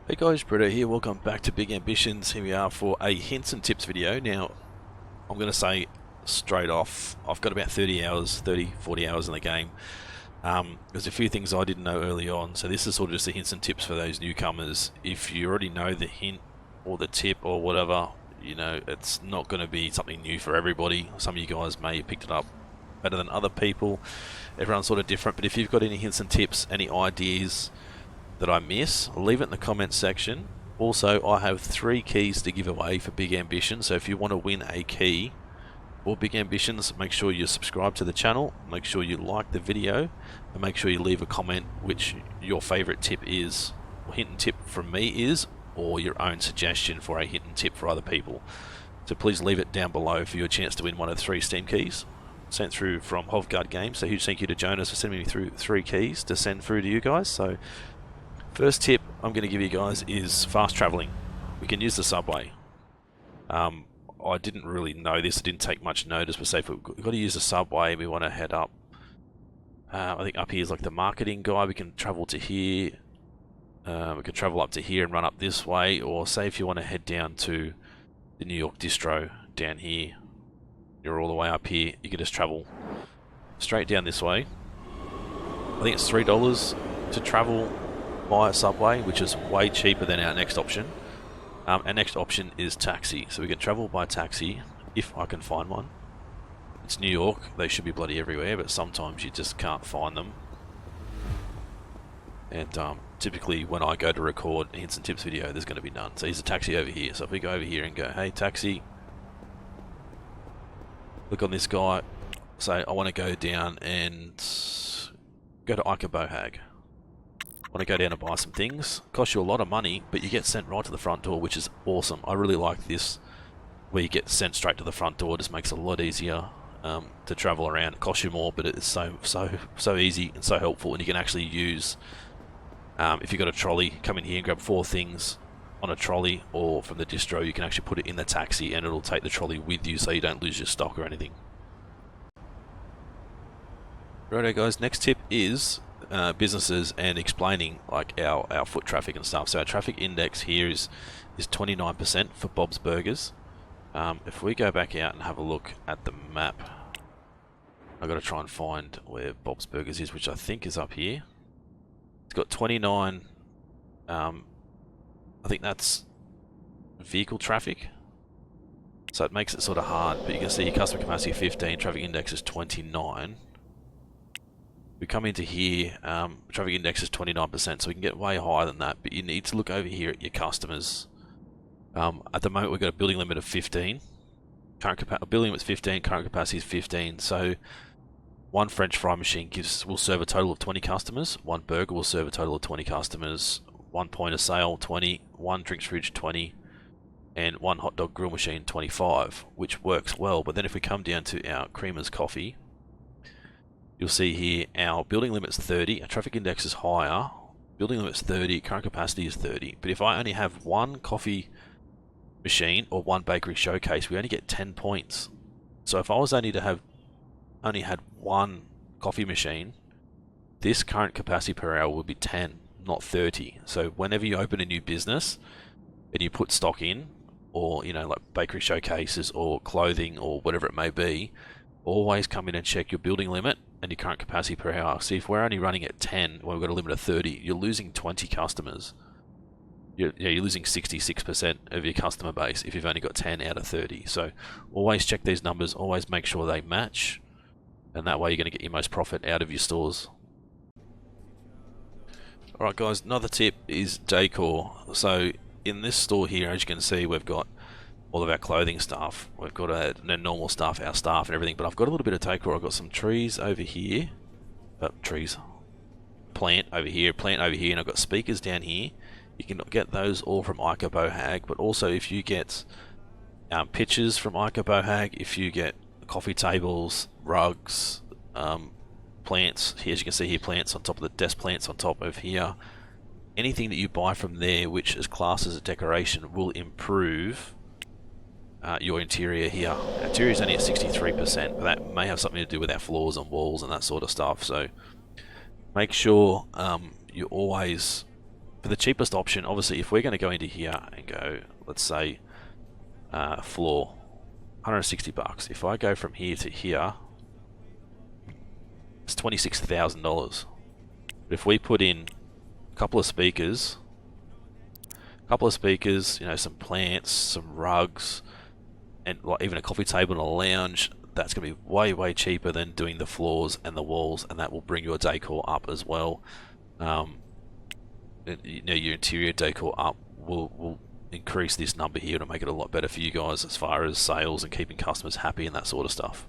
Hey guys, Britto here, welcome back to Big Ambitions. Here we are for a hints and tips video. Now, I'm going to say straight off, I've got about 40 hours in the game. There's a few things I didn't know early on, so this is sort of just the hints and tips for those newcomers. If you already know the hint or the tip or whatever, you know, it's not going to be something new for everybody. Some of you guys may have picked it up better than other people. Everyone's sort of different, but if you've got any hints and tips, any ideas that I miss, leave it in the comments section. Also, I have 3 keys to give away for Big Ambitions, so if you want to win a key for Big Ambitions, make sure you subscribe to the channel, make sure you like the video, and make sure you leave a comment which your favourite tip is, or hint and tip from me is, or your own suggestion for a hint and tip for other people. So please leave it down below for your chance to win one of 3 Steam keys sent through from Hovguard Games. So huge thank you to Jonas for sending me through 3 keys to send through to you guys. So first tip I'm going to give you guys is fast travelling. We can use the subway. I didn't really know this, I didn't take much notice, but say if we've got to use the subway, we want to head up. I think up here is like the marketing guy, we can travel to here. We can travel up to here and run up this way, or say if you want to head down to the New York distro down here, you're all the way up here, you can just travel straight down this way. I think it's $3 to travel by a subway, which is way cheaper than our next option. Our next option is taxi, so we can travel by taxi if I can find one. It's New York, they should be bloody everywhere, but sometimes you just can't find them. And typically when I go to record a hints and tips video, there's going to be none. So here's a taxi over here. So if we go over here and go, hey taxi, click on this guy, say I want to go down and go to Ica Bohag. Want to go down and buy some things. Costs you a lot of money, but you get sent right to the front door, which is awesome. I really like this, where you get sent straight to the front door. It just makes it a lot easier to travel around. It costs you more, but it's so easy and so helpful. And you can actually use, if you've got a trolley, come in here and grab 4 things on a trolley, or from the distro, you can actually put it in the taxi and it'll take the trolley with you, so you don't lose your stock or anything. Righto guys, next tip is businesses and explaining like our foot traffic and stuff. So our traffic index here is 29% for Bob's Burgers. If we go back out and have a look at the map, I've got to try and find where Bob's Burgers is, which I think is up here. It's got 29, I think that's vehicle traffic, so it makes it sort of hard, but you can see your customer capacity 15, traffic index is 29. We come into here, traffic index is 29%, so we can get way higher than that, but you need to look over here at your customers. At the moment we've got a building limit of 15, building limit's 15, current capacity is 15, so one French fry machine will serve a total of 20 customers, one burger will serve a total of 20 customers, one point of sale 20, one drinks fridge 20, and one hot dog grill machine 25, which works well. But then if we come down to our creamers coffee, you'll see here our building limit's 30, our traffic index is higher, building limit's 30, current capacity is 30, but if I only have one coffee machine or one bakery showcase, we only get 10 points. So if I was only had one coffee machine, this current capacity per hour would be 10, not 30. So whenever you open a new business and you put stock in, or you know, like bakery showcases or clothing or whatever it may be, always come in and check your building limit and your current capacity per hour. See, if we're only running at 10 when we've got a limit of 30, you're losing 20 customers. You're losing 66% of your customer base if you've only got 10 out of 30. So always check these numbers, always make sure they match, and that way you're going to get your most profit out of your stores. Alright guys, another tip is Decor. So in this store here, as you can see, we've got all of our clothing stuff. We've got our normal stuff, our staff and everything, but I've got a little bit of Decor. I've got some trees over here. Plant over here, and I've got speakers down here. You can get those all from Ica Bohag, but also if you get pictures from Ica Bohag, if you get coffee tables, rugs, plants, here as you can see here, plants on top of the desk, plants on top of here, anything that you buy from there which is classed as a decoration will improve your interior here. Our interior is only at 63%, but that may have something to do with our floors and walls and that sort of stuff. So make sure you always for the cheapest option, obviously, if we're going to go into here and go, let's say, floor, 160 bucks. If I go from here to here, it's $26,000. But if we put in a couple of speakers, you know, some plants, some rugs, and like even a coffee table and a lounge, that's going to be way cheaper than doing the floors and the walls, and that will bring your decor up as well. You know, your interior decor up will increase this number here to make it a lot better for you guys as far as sales and keeping customers happy and that sort of stuff.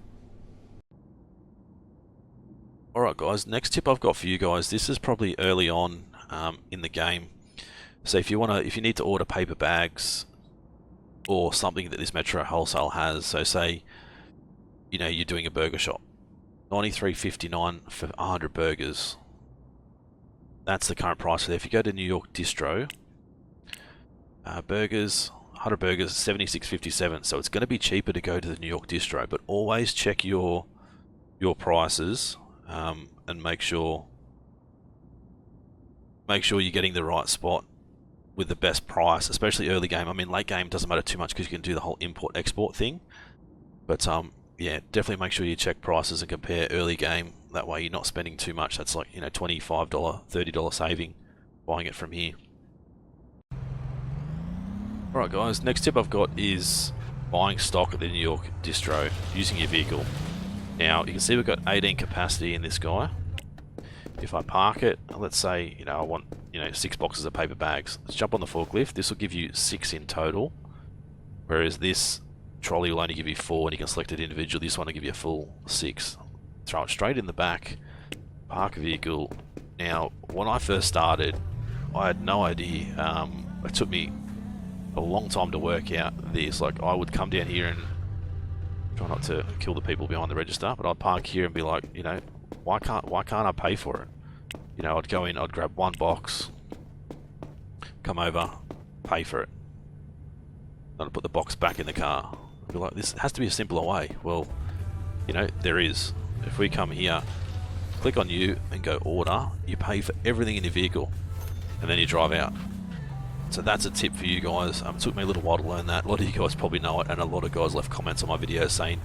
Alright guys, next tip I've got for you guys, this is probably early on in the game. So if you need to order paper bags or something that this Metro Wholesale has, so say, you know, you're doing a burger shop, $93.59 for 100 burgers. That's the current price for there. If you go to New York Distro, burgers, 100 burgers, $76.57. So it's going to be cheaper to go to the New York Distro, but always check your prices and make sure you're getting the right spot with the best price, especially early game. I mean, late game doesn't matter too much because you can do the whole import-export thing. But yeah, definitely make sure you check prices and compare early game. That way you're not spending too much. That's like, you know, $25, $30 saving buying it from here. Alright guys, next tip I've got is buying stock at the New York Distro using your vehicle. Now, you can see we've got 18 capacity in this guy. If I park it, let's say, you know, I want, you know, 6 boxes of paper bags. Let's jump on the forklift. This will give you 6 in total, whereas this trolley will only give you 4, and you can select it individually. This one will give you a full 6. Throw it straight in the back, park a vehicle. Now, when I first started, I had no idea. It took me a long time to work out this. Like, I would come down here and try not to kill the people behind the register, but I'd park here and be like, you know, why can't I pay for it? You know, I'd go in, I'd grab one box, come over, pay for it. Then I'd put the box back in the car. I'd be like, this has to be a simpler way. Well, you know, there is. If we come here, click on you and go order, you pay for everything in your vehicle, and then you drive out. So that's a tip for you guys. It took me a little while to learn that. A lot of you guys probably know it, and a lot of guys left comments on my videos saying,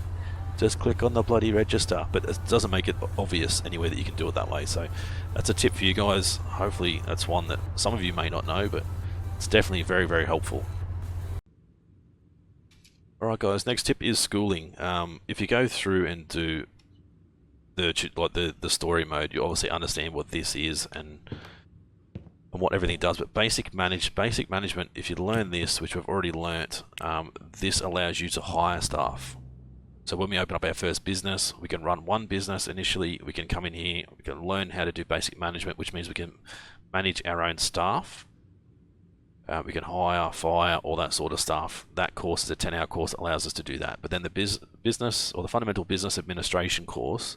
just click on the bloody register, but it doesn't make it obvious anywhere that you can do it that way. So that's a tip for you guys. Hopefully that's one that some of you may not know, but it's definitely very helpful. Alright guys, next tip is schooling. If you go through and do the story mode, you obviously understand what this is and what everything does. But basic management, if you learn this, which we've already learnt, this allows you to hire staff. So when we open up our first business, we can run one business initially. We can come in here, we can learn how to do basic management, which means we can manage our own staff. We can hire, fire, all that sort of stuff. That course is a 10-hour course that allows us to do that. But then the business or the fundamental business administration course,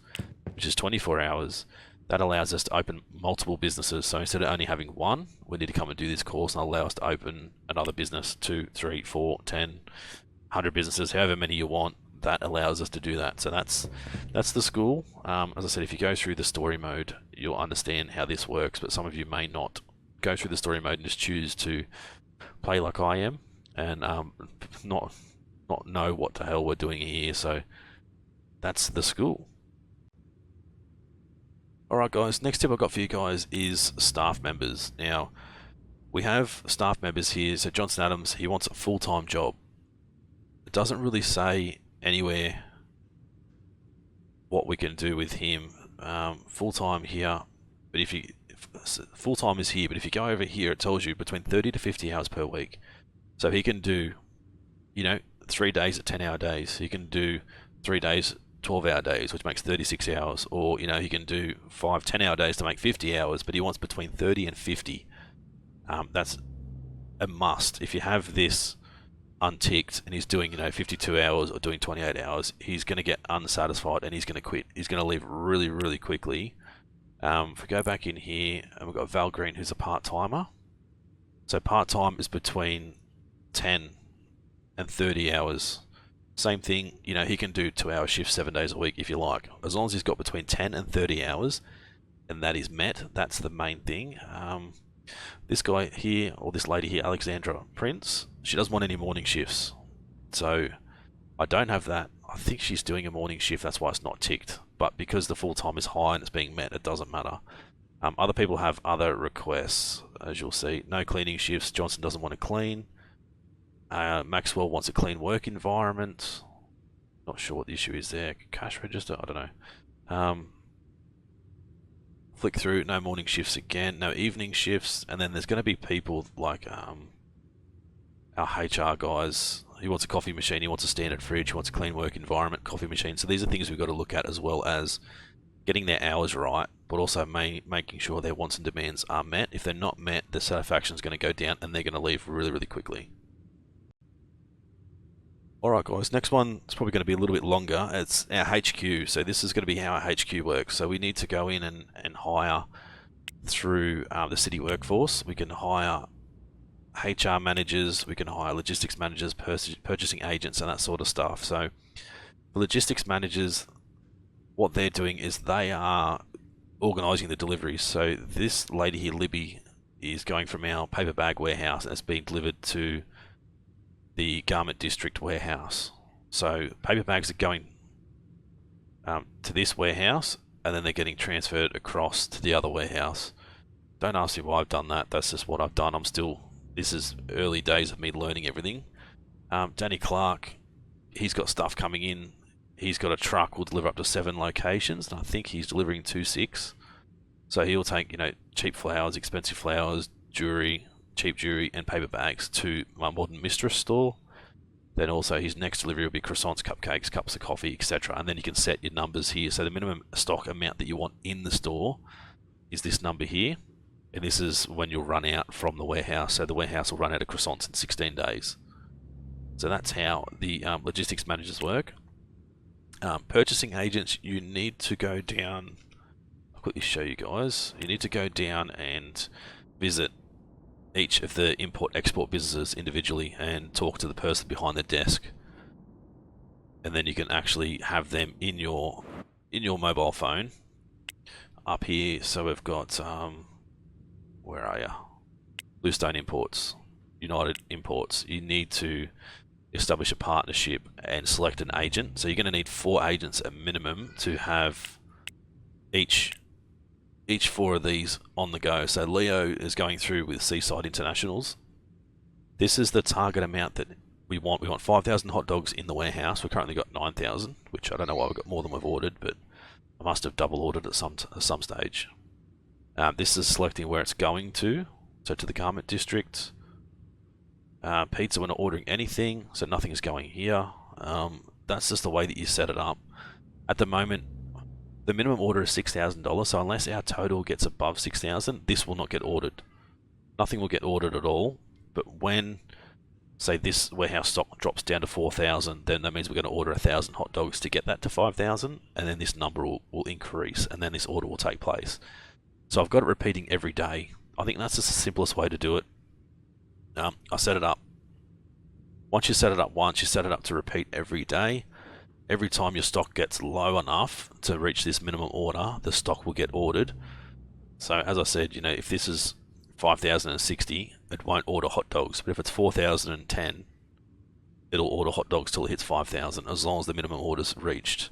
which is 24 hours, that allows us to open multiple businesses. So instead of only having one, we need to come and do this course and allow us to open another business, 2, 3, 4, 10, 100 businesses, however many you want. That allows us to do that. So that's the school. As I said, if you go through the story mode, you'll understand how this works, but some of you may not go through the story mode and just choose to play like I am and not know what the hell we're doing here. So that's the school. Alright guys, next tip I've got for you guys is staff members. Now, we have staff members here. So Johnson Adams, he wants a full-time job. It doesn't really say anywhere what we can do with him. Full-time here, but full-time is here, but if you go over here, it tells you between 30 to 50 hours per week. So he can do, you know, 3 days at 10-hour days. He can do 3 days 12-hour days, which makes 36 hours, or, you know, he can do 5 10-hour days to make 50 hours, but he wants between 30 and 50. That's a must. If you have this unticked and he's doing, you know, 52 hours or doing 28 hours, he's going to get unsatisfied and he's going to quit. He's going to leave really quickly. If we go back in here, and we've got Val Green, who's a part-timer. So part-time is between 10 and 30 hours. Same thing, you know, he can do 2-hour shifts 7 days a week if you like. As long as he's got between 10 and 30 hours, and that is met, that's the main thing. This guy here, or this lady here, Alexandra Prince, she doesn't want any morning shifts. So I don't have that. I think she's doing a morning shift, that's why it's not ticked. But because the full time is high and it's being met, it doesn't matter. Other people have other requests, as you'll see. No cleaning shifts. Johnson doesn't want to clean. Maxwell wants a clean work environment. Not sure what the issue is there. Cash register? I don't know. Flick through. No morning shifts again. No evening shifts. And then there's going to be people like our HR guys. He wants a coffee machine. He wants a standard fridge. He wants a clean work environment, coffee machine. So these are things we've got to look at, as well as getting their hours right, but also making sure their wants and demands are met. If they're not met, the satisfaction is going to go down and they're going to leave really, really quickly. Alright guys, next one is probably going to be a little bit longer. It's our HQ. So this is going to be how our HQ works. So we need to go in and hire through the city workforce. We can hire HR managers, we can hire logistics managers, purchasing agents and that sort of stuff. So the logistics managers, what they're doing is they are organising the deliveries. So this lady here, Libby, is going from our paper bag warehouse and it's being delivered to the garment district warehouse. So paper bags are going to this warehouse and then they're getting transferred across to the other warehouse. Don't ask me why I've done that. That's just what I've done. This is early days of me learning everything. Danny Clark, he's got stuff coming in. He's got a truck, will deliver up to 7 locations, and I think he's delivering 2-6. So he'll take, cheap flowers, expensive flowers, jewelry, cheap jewelry, and paper bags to my Modern Mistress store. Then also his next delivery will be croissants, cupcakes, cups of coffee, etc. And then you can set your numbers here. So the minimum stock amount that you want in the store is this number here. And this is when you'll run out from the warehouse. So the warehouse will run out of croissants in 16 days. So that's how the logistics managers work. Purchasing agents, you need to go down. I'll quickly show you guys. You need to go down and visit each of the import-export businesses individually and talk to the person behind the desk. And then you can actually have them in your mobile phone. Up here, so we've got where are you? Bluestone Imports, United Imports. You need to establish a partnership and select an agent. So you're going to need 4 agents at minimum to have each 4 of these on the go. So Leo is going through with Seaside Internationals. This is the target amount that we want. We want 5,000 hot dogs in the warehouse. We've currently got 9,000, which I don't know why we've got more than we've ordered, but I must have double ordered at some stage. This is selecting where it's going to. So to the garment district. Pizza, we're not ordering anything, so nothing is going here. That's just the way that you set it up. At the moment, the minimum order is $6,000, so unless our total gets above 6,000, this will not get ordered. Nothing will get ordered at all, but when, say, this warehouse stock drops down to 4,000, then that means we're going to order 1,000 hot dogs to get that to 5,000, and then this number will increase, and then this order will take place. So I've got it repeating every day. I think that's just the simplest way to do it. I set it up. Once you set it up once, you set it up to repeat every day. Every time your stock gets low enough to reach this minimum order, the stock will get ordered. So as I said, if this is 5,060, it won't order hot dogs. But if it's 4,010, it'll order hot dogs till it hits 5,000, as long as the minimum order's reached.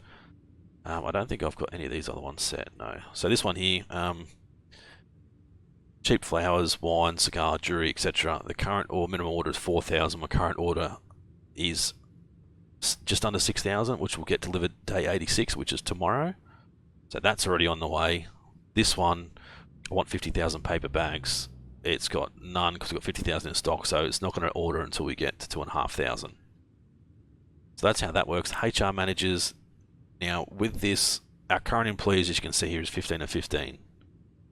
I don't think I've got any of these other ones set, no. So this one here, cheap flowers, wine, cigar, jewelry, etc. The current or minimum order is 4,000. My current order is just under 6,000, which will get delivered day 86, which is tomorrow. So that's already on the way. This one, I want 50,000 paper bags. It's got none because we've got 50,000 in stock, so it's not going to order until we get to 2,500. So that's how that works. HR managers, now with this, our current employees, as you can see here, is 15 and 15.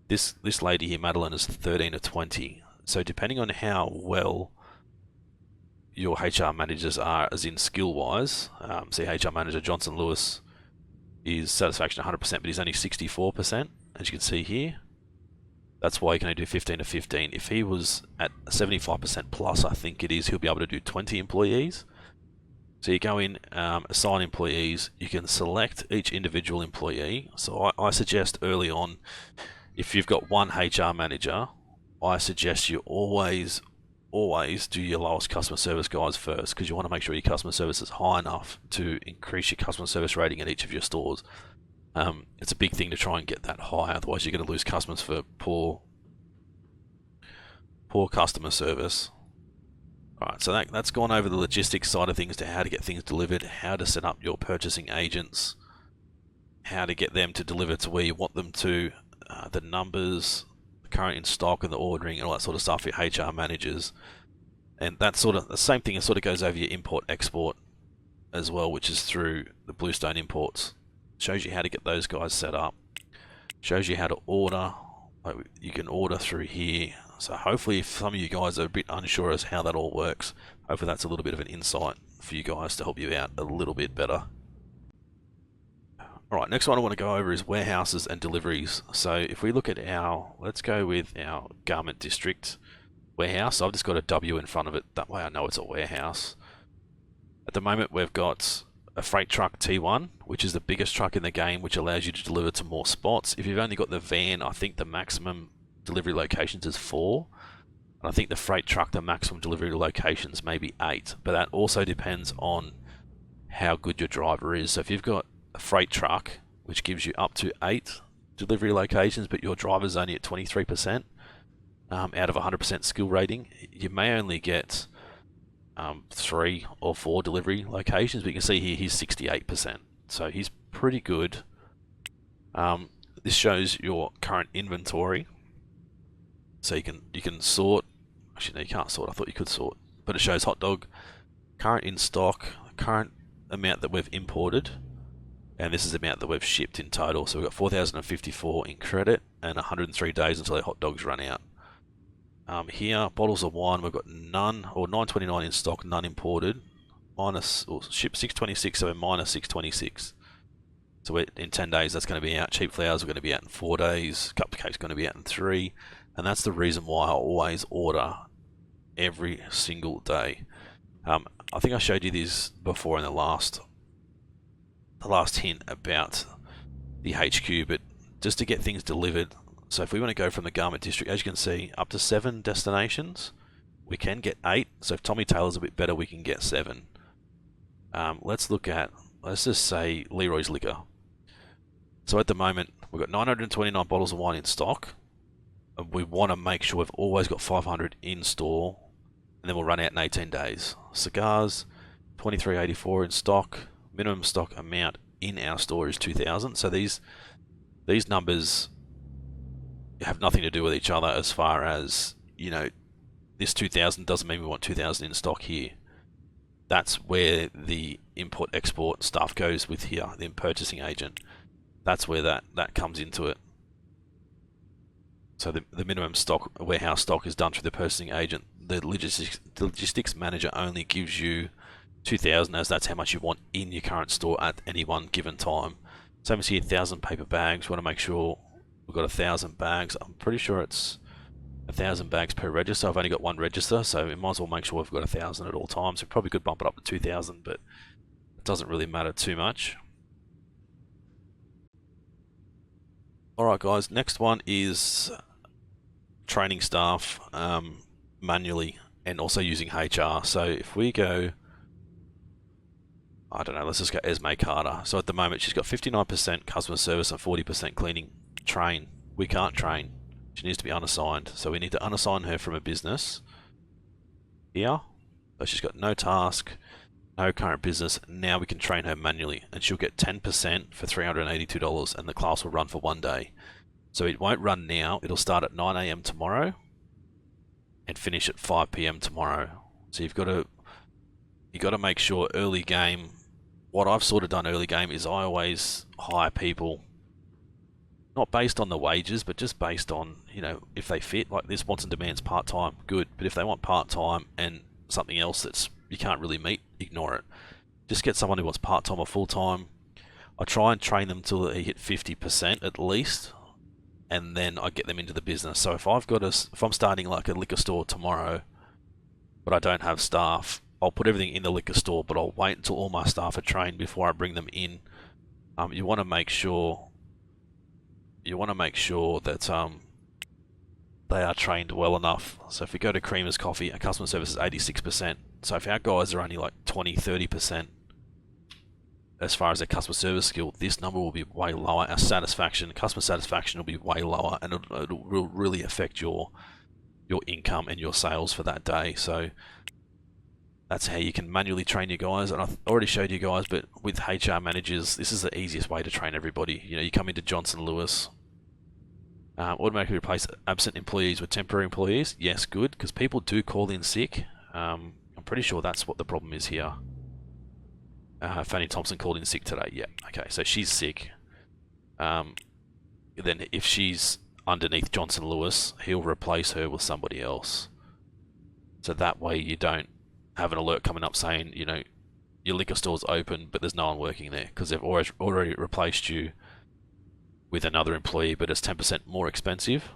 This lady here, Madeline, is 13 or 20. So depending on how well your HR managers are, as in skill-wise, see HR manager Johnson Lewis is satisfaction 100%, but he's only 64%, as you can see here. That's why you can only do 15 to 15. If he was at 75% plus, I think it is, he'll be able to do 20 employees. So you go in, assign employees, you can select each individual employee. So I suggest early on, if you've got one HR manager, I suggest you always do your lowest customer service guys first, because you want to make sure your customer service is high enough to increase your customer service rating at each of your stores. It's a big thing to try and get that high, otherwise you're going to lose customers for poor customer service. Alright, so that's gone over the logistics side of things, to how to get things delivered, how to set up your purchasing agents, how to get them to deliver to where you want them to, the numbers, the current in stock and the ordering and all that sort of stuff, your HR managers. And that's sort of the same thing, it sort of goes over your import export as well, which is through the Bluestone imports. Shows you how to get those guys set up, shows you how to order. You can order through here. So hopefully, if some of you guys are a bit unsure as how that all works, hopefully that's a little bit of an insight for you guys to help you out a little bit better. Alright, next one I want to go over is warehouses and deliveries. So if we look at let's go with our garment district warehouse. So I've just got a W in front of it, that way I know it's a warehouse. At the moment we've got a freight truck T1, which is the biggest truck in the game, which allows you to deliver to more spots. If you've only got the van, I think the maximum delivery locations is 4. And I think the freight truck, the maximum delivery locations may be 8. But that also depends on how good your driver is. So if you've got a freight truck, which gives you up to 8 delivery locations, but your driver's only at 23%, out of 100% skill rating, you may only get 3 or 4 delivery locations, but you can see here he's 68%, so he's pretty good. This shows your current inventory, so you can sort. Actually, no, you can't sort. I thought you could sort, but it shows hot dog current in stock, current amount that we've imported, and this is the amount that we've shipped in total. So we've got 4,054 in credit and 103 days until the hot dogs run out. Here, bottles of wine, we've got none, or 929 in stock, none imported, minus, or shipped 626, so we're minus 626. So in 10 days that's going to be out. Cheap flowers are going to be out in 4 days, cupcake's going to be out in 3, and that's the reason why I always order every single day. I think I showed you this before in the last hint about the HQ, but just to get things delivered. So if we want to go from the garment district, as you can see, up to 7 destinations, we can get 8. So if Tommy Taylor's a bit better, we can get 7. Let's just say Leroy's Liquor. So at the moment, we've got 929 bottles of wine in stock. We want to make sure we've always got 500 in store, and then we'll run out in 18 days. Cigars, 2384 in stock. Minimum stock amount in our store is 2,000. So these numbers have nothing to do with each other, as far as, you know, this 2,000 doesn't mean we want 2,000 in stock here. That's where the import-export stuff goes with here, the purchasing agent. That's where that comes into it. So the minimum stock, warehouse stock, is done through the purchasing agent. The logistics manager only gives you 2,000, as that's how much you want in your current store at any one given time. Same as here, 1,000 paper bags. We want to make sure we've got 1,000 bags. I'm pretty sure it's 1,000 bags per register. I've only got 1 register, so we might as well make sure we've got 1,000 at all times. We probably could bump it up to 2,000, but it doesn't really matter too much. Alright guys, next one is training staff manually and also using HR. So if we go, I don't know, let's just go Esme Carter. So at the moment she's got 59% customer service and 40% cleaning. Train. We can't train. She needs to be unassigned. So we need to unassign her from a business. Here. So she's got no task, no current business. Now we can train her manually, and she'll get 10% for $382, and the class will run for 1 day. So it won't run now. It'll start at 9 AM tomorrow and finish at 5 PM tomorrow. So you've got to make sure early game. What I've sort of done early game is I always hire people, not based on the wages, but just based on, you know, if they fit. Like this wants and demands part-time, good. But if they want part-time and something else that's you can't really meet, ignore it. Just get someone who wants part-time or full-time. I try and train them till they hit 50% at least, and then I get them into the business. So if I'm starting like a liquor store tomorrow, but I don't have staff, I'll put everything in the liquor store, but I'll wait until all my staff are trained before I bring them in. You want to make sure that they are trained well enough. So if we go to Creamer's Coffee, our customer service is 86%. So if our guys are only like 20-30% as far as their customer service skill, this number will be way lower. Our satisfaction, customer satisfaction will be way lower, and it will really affect your income and your sales for that day. So that's how you can manually train your guys. And I already showed you guys, but with HR managers, this is the easiest way to train everybody. You know, you come into Johnson Lewis, automatically replace absent employees with temporary employees. Yes, good, because people do call in sick. I'm pretty sure that's what the problem is here. Fanny Thompson called in sick today. Yeah, okay, so she's sick. Then if she's underneath Johnson Lewis, he'll replace her with somebody else. So that way you don't have an alert coming up saying, you know, your liquor store's open, but there's no one working there, because they've already replaced you with another employee, but it's 10% more expensive,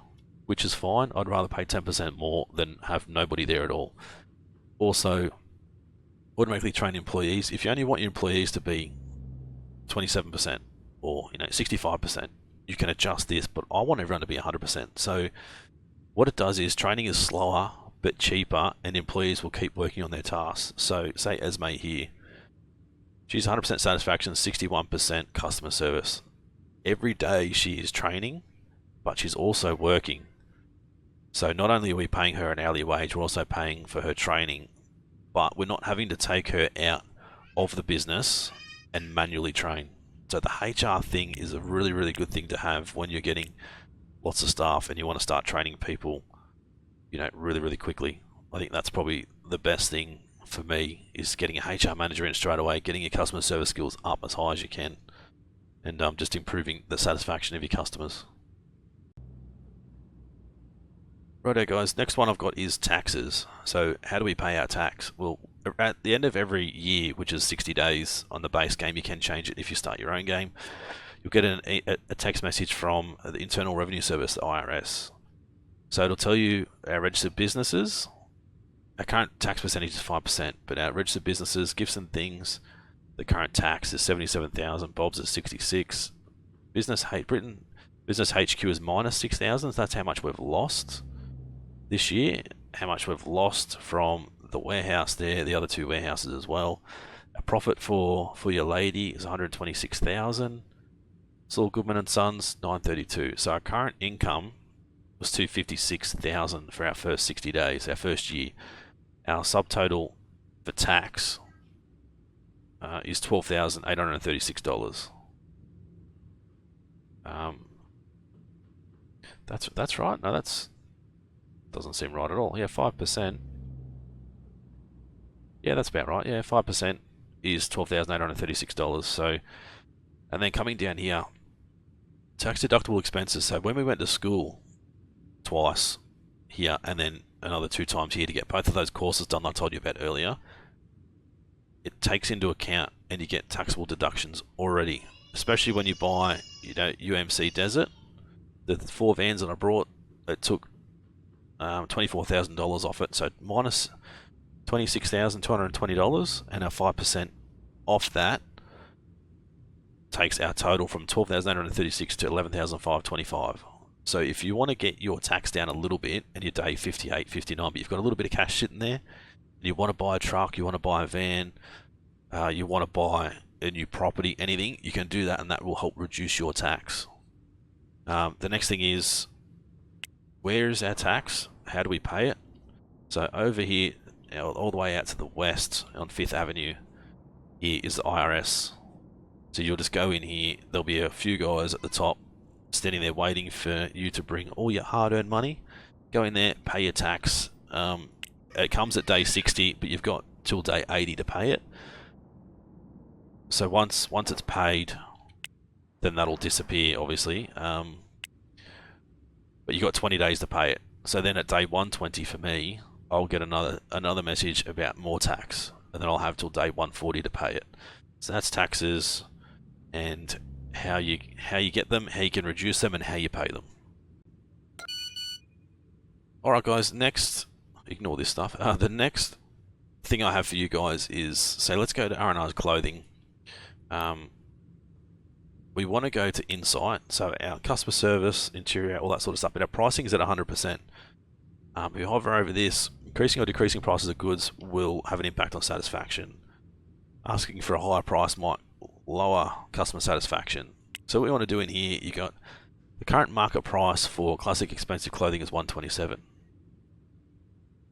which is fine. I'd rather pay 10% more than have nobody there at all. Also, automatically train employees. If you only want your employees to be 27% or 65%, you can adjust this, but I want everyone to be 100%. So what it does is training is slower but cheaper, and employees will keep working on their tasks. So say Esme here, she's 100% satisfaction, 61% customer service. Every day she is training, but she's also working. So not only are we paying her an hourly wage, we're also paying for her training, but we're not having to take her out of the business and manually train. So the HR thing is a really, really good thing to have when you're getting lots of staff and you want to start training people, really, really quickly. I think that's probably the best thing for me, is getting a HR manager in straight away, getting your customer service skills up as high as you can, and just improving the satisfaction of your customers. Righto guys, next one I've got is taxes. So how do we pay our tax? Well, at the end of every year, which is 60 days on the base game, you can change it if you start your own game. You'll get a text message from the Internal Revenue Service, the IRS. So it'll tell you our registered businesses. Our current tax percentage is 5%, but our registered businesses, gifts and things, the current tax is 77,000. Bob's is 66. Business HQ is minus 6,000. So that's how much we've lost this year. How much we've lost from the warehouse there, the other two warehouses as well. A profit for your lady is 126,000. Saul Goodman and Sons 932. So our current income was 256,000 for our first 60 days, our first year. Our subtotal for tax is $12,836. That's right. No, that's doesn't seem right at all. Yeah, 5%. Yeah, that's about right. Yeah, 5% is $12,836. So, and then coming down here, tax deductible expenses. So when we went to school twice here, and then another 2 times here to get both of those courses done I told you about earlier, it takes into account, and you get taxable deductions already, especially when you buy, UMC Desert. The 4 vans that I brought, it took $24,000 off it, so minus $26,220, and our 5% off that takes our total from $12,836 to $11,525. So if you want to get your tax down a little bit, and your day 58, 59, but you've got a little bit of cash sitting there, and you want to buy a truck, you want to buy a van, you want to buy a new property, anything, you can do that, and that will help reduce your tax. The next thing is, where is our tax? How do we pay it? So over here, all the way out to the west on 5th Avenue, here is the IRS. So you'll just go in here, there'll be a few guys at the top standing there waiting for you to bring all your hard-earned money. Go in there, pay your tax. It comes at day 60, but you've got till day 80 to pay it. So once it's paid, then that'll disappear, obviously. But you've got 20 days to pay it. So then at day 120 for me, I'll get another message about more tax, and then I'll have till day 140 to pay it. So that's taxes, and how you get them, how you can reduce them, and how you pay them. Alright guys, next, ignore this stuff. The next thing I have for you guys is, say let's go to R&R's clothing. we want to go to insight. So our customer service, interior, all that sort of stuff. But our pricing is at 100%. If you hover over this, increasing or decreasing prices of goods will have an impact on satisfaction. Asking for a higher price might lower customer satisfaction. So what we want to do in here, you got the current market price for classic expensive clothing is 127.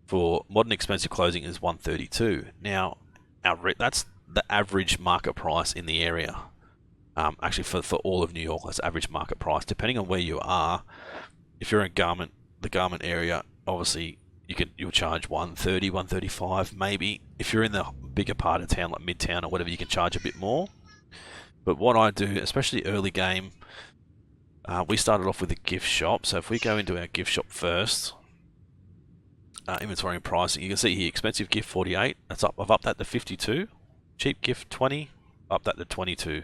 For modern expensive clothing is 132. Now, that's the average market price in the area. Actually, for all of New York, that's average market price. Depending on where you are, if you're in the garment area, obviously you'll charge 130, 135 maybe. If you're in the bigger part of town, like Midtown or whatever, you can charge a bit more. But what I do, especially early game, we started off with a gift shop. So if we go into our gift shop first, inventory and pricing, you can see here, expensive gift 48. That's up. I've upped that to 52. Cheap gift 20. Up that to 22.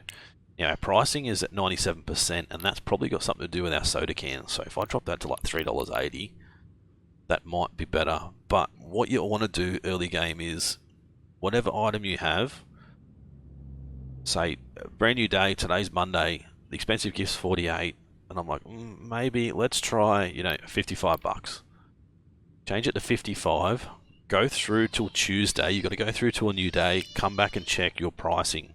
Now our pricing is at 97%, and that's probably got something to do with our soda cans. So if I drop that to like $3.80, that might be better. But what you want to do early game is whatever item you have, say brand new day, today's Monday, the expensive gift's 48, and I'm like, maybe let's try, $55. Change it to 55, go through till Tuesday. You've got to go through to a new day, come back and check your pricing.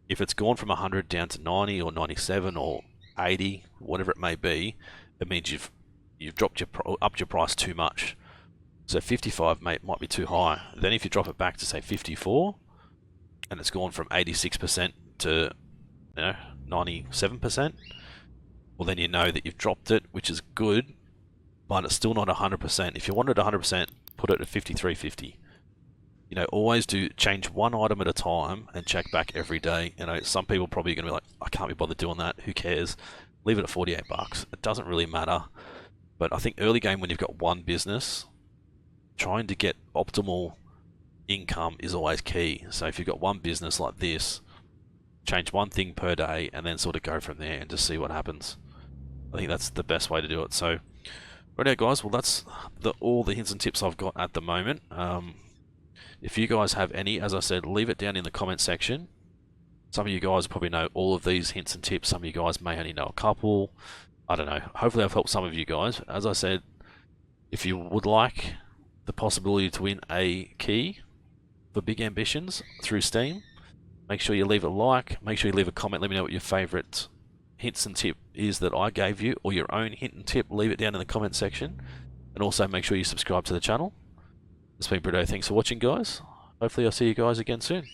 If it's gone from 100 down to 90 or 97 or 80, whatever it may be, it means you've upped your price too much. So 55 might be too high. Then if you drop it back to say 54, and it's gone from 86% to 97%, well then you know that you've dropped it, which is good, but it's still not 100%. If you wanted 100%, put it at 53.50. Always change one item at a time and check back every day. Some people probably going to be like, I can't be bothered doing that. Who cares? Leave it at $48. It doesn't really matter. But I think early game, when you've got one business, trying to get optimal income is always key. So if you've got one business like this, change one thing per day and then sort of go from there and just see what happens. I think that's the best way to do it. So, right, guys. Well, that's all the hints and tips I've got at the moment. If you guys have any, as I said, leave it down in the comment section. Some of you guys probably know all of these hints and tips. Some of you guys may only know a couple. I don't know. Hopefully I've helped some of you guys. As I said, if you would like the possibility to win a key for Big Ambitions through Steam, make sure you leave a like. Make sure you leave a comment. Let me know what your favourite hints and tip is that I gave you, or your own hint and tip. Leave it down in the comment section. And also make sure you subscribe to the channel. It's been Britto. Thanks for watching, guys. Hopefully I'll see you guys again soon.